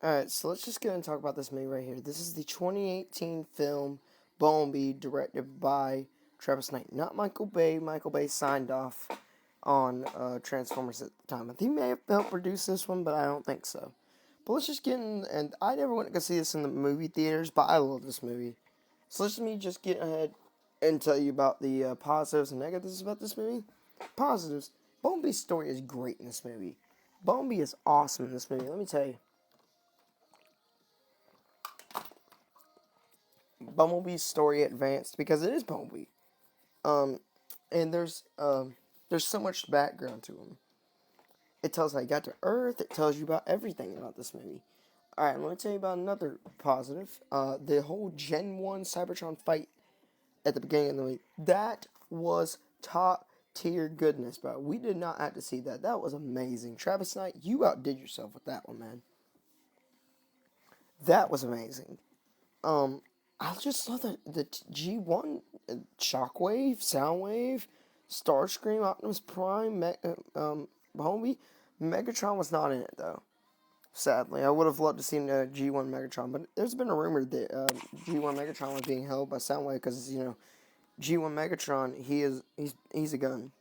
Alright, so let's just go and talk about this movie right here. This is the 2018 film Bumblebee, directed by Travis Knight. Not Michael Bay. Michael Bay signed off on Transformers at the time. I think he may have helped produce this one, but I don't think so. But let's just get in, and I never went to go see this in the movie theaters, but I love this movie. So let me just get ahead and tell you about the positives and negatives about this movie. Positives. Bumblebee's story is great in this movie. Bumblebee is awesome in this movie, let me tell you. Bumblebee's story advanced because it is Bumblebee. Um, and there's so much background to him. It tells how he got to Earth. It tells you about everything about this movie. All right, let me tell you about another positive. The whole Gen 1 Cybertron fight at the beginning of the movie. That was top tier goodness, bro. We did not have to see that. That was amazing. Travis Knight, you outdid yourself with that one, man. That was amazing. Um, I just saw the G1 Shockwave, Soundwave, Starscream, Optimus Prime, Homie. Megatron was not in it though. Sadly, I would have loved to see G1 Megatron, but there's been a rumor that G1 Megatron was being held by Soundwave because G1 Megatron he's a gun.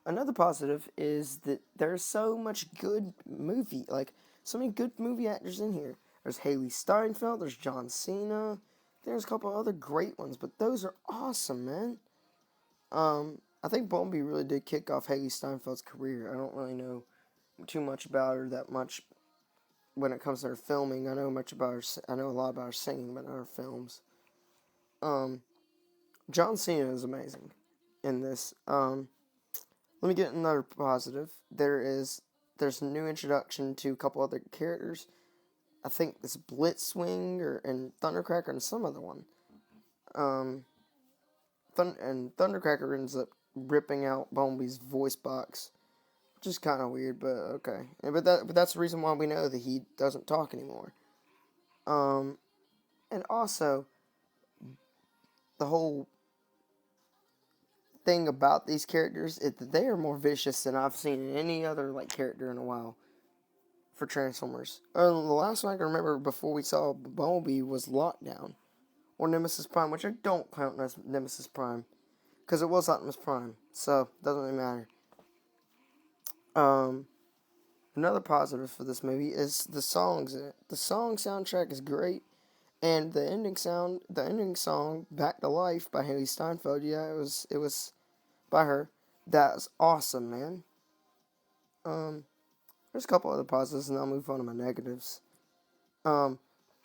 Another positive is that there's so much good movie, like so many good movie actors in here. There's Haley Steinfeld, there's John Cena, there's a couple other great ones, but those are awesome, man. I think Bumblebee really did kick off Haley Steinfeld's career. I don't really know too much about her that much when it comes to her filming. I know much about her. I know a lot about her singing, but not her films. Um, John Cena is amazing in this. Let me get another positive. There's a new introduction to a couple other characters. I think it's Blitzwing and Thundercracker and some other one. Um, and Thundercracker ends up ripping out Bumblebee's voice box, which is kind of weird, but okay. But that's the reason why we know that he doesn't talk anymore. Um, and also the whole thing about these characters is that they are more vicious than I've seen in any other like character in a while for Transformers. The last one I can remember before we saw Bumblebee was Lockdown or Nemesis Prime, which I don't count as Nemesis Prime because it was Optimus Prime, so it doesn't really matter. Um, Another positive for this movie is the songs in it. The song soundtrack is great, and the ending song, "Back to Life" by Haley Steinfeld. Yeah, it was by her. That was awesome, man. Um, there's a couple other positives, and I'll move on to my negatives. Um,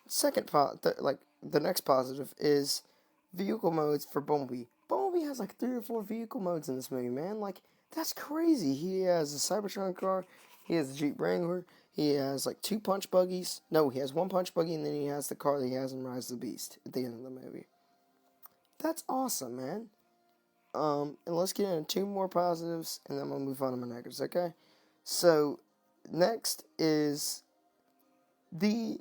the next positive is vehicle modes for Bumblebee. Bumblebee has like 3 or 4 vehicle modes in this movie, man. Like that's crazy. He has a Cybertron car. He has a Jeep Wrangler. He has like 2 punch buggies. No, he has 1 punch buggy, and then he has the car that he has in Rise of the Beast at the end of the movie. That's awesome, man. And let's get into 2 more positives, and then I'm gonna move on to my negatives. Okay. So next is the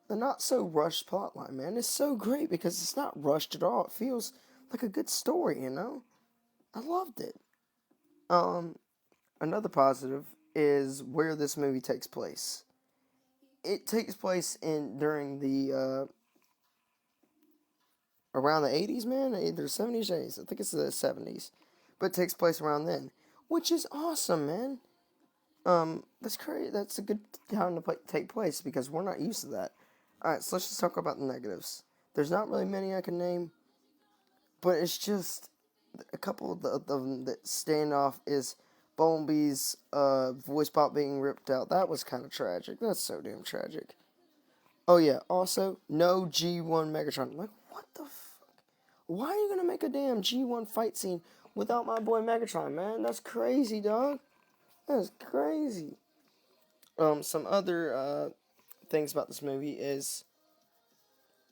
the not so rushed plotline, man. It's so great because it's not rushed at all. It feels like a good story, you know? I loved it. Um, Another positive is where this movie takes place. It takes place in during the around the 80s, man. Either 70s or 80s. I think it's the 70s. But it takes place around then, which is awesome, man. That's great. That's a good time to take place because we're not used to that. All right, so let's just talk about the negatives. There's not really many I can name, but it's just a couple of them that stand off is Bumblebee's voice pop being ripped out. That was kind of tragic. That's so damn tragic. Oh yeah, also no G1 Megatron. Like what the fuck? Why are you gonna make a damn G1 fight scene without my boy Megatron, man? That's crazy, dog. That's crazy. Some other things about this movie is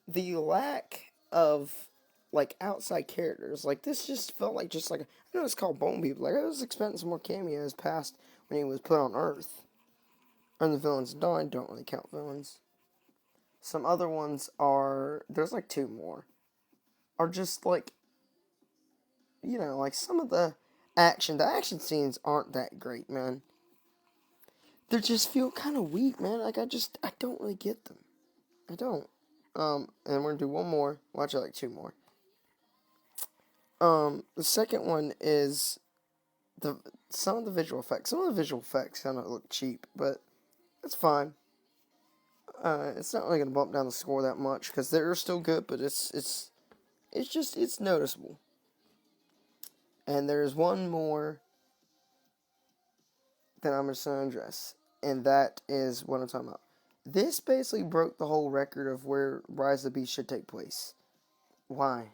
the lack of like outside characters. Like this just felt like I know it's called Bone People. Like I was expecting some more cameos past when he was put on Earth. And the villains died. Don't really count villains. Some other ones are there's like 2 more. Are just like like some of the action. The action scenes aren't that great, man. they just feel kind of weak, man. Like, I don't really get them. I don't. And we're gonna do one more. Watch it, like two more. The second one is some of the visual effects. Some of the visual effects kind of look cheap, but it's fine. It's not really gonna bump down the score that much because they're still good, but it's noticeable. And there's one more that I'm just gonna address, and that is what I'm talking about. This basically broke the whole record of where Rise of the Beast should take place. Why?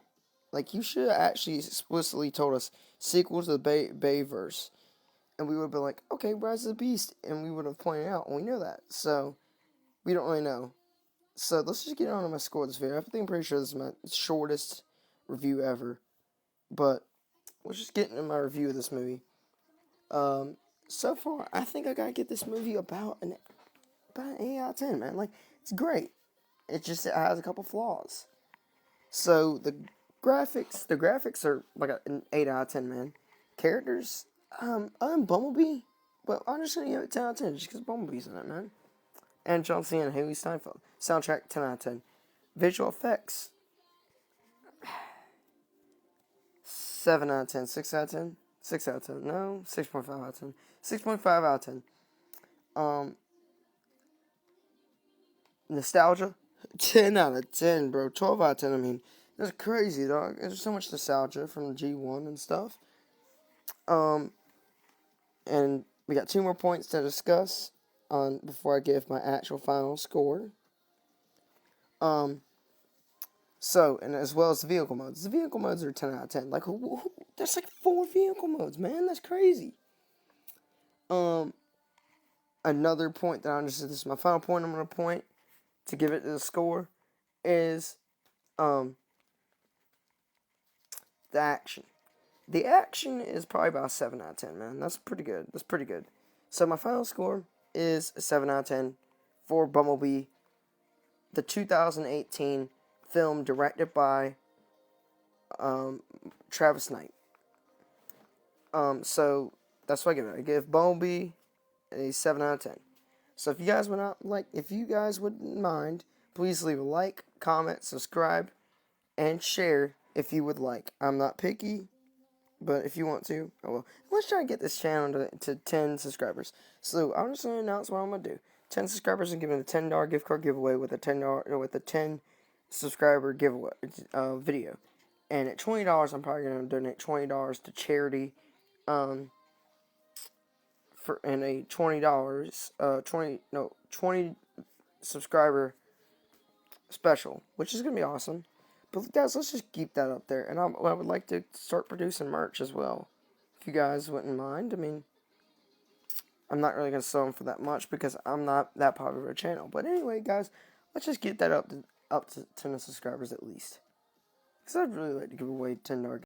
Like, you should have actually explicitly told us sequel to the Bayverse, and we would have been like, okay, Rise of the Beast, and we would have pointed out, and we know that. So, we don't really know. So, let's just get on to my score of this video. I think I'm pretty sure this is my shortest review ever, but let's just get into my review of this movie. So far, I think I gotta get this movie about an 8 out of 10, man. Like, it's great. It has a couple flaws. So, the graphics are like an 8 out of 10, man. Characters, other than Bumblebee, but I'm just gonna give it 10 out of 10 just because Bumblebee's in it, man. And John Cena and Haley Steinfeld. Soundtrack, 10 out of 10. Visual effects, 7 out of 10. 6 out of 10? 6 out of 10. No, 6.5 out of 10. 6.5 out of 10. Nostalgia, 10 out of 10, bro. 12 out of 10, I mean. That's crazy, dog. There's so much nostalgia from G1 and stuff. And we got 2 more points to discuss before I give my actual final score. So, and as well as the vehicle modes. The vehicle modes are 10 out of 10. Like, there's like 4 vehicle modes, man. That's crazy. Another point that this is my final point I'm going to point to give it the score is, the action. The action is probably about 7 out of 10, man. That's pretty good. That's pretty good. So my final score is a 7 out of 10 for Bumblebee, the 2018 film directed by Travis Knight. So that's what I give it. I give Bumblebee a 7 out of 10. So if you guys wouldn't mind, please leave a like, comment, subscribe, and share if you would like. I'm not picky, but if you want to, I will. Let's try to get this channel to 10 subscribers. So I'm just going to announce what I'm going to do. 10 subscribers and giving a $10 gift card giveaway with a 10 subscriber giveaway video. And at $20, I'm probably going to donate $20 to charity. And a $20 subscriber special, which is going to be awesome. But guys, let's just keep that up there. And I would like to start producing merch as well, if you guys wouldn't mind. I mean, I'm not really going to sell them for that much because I'm not that popular of a channel. But anyway, guys, let's just get that up to 10 subscribers at least. Because I'd really like to give away $10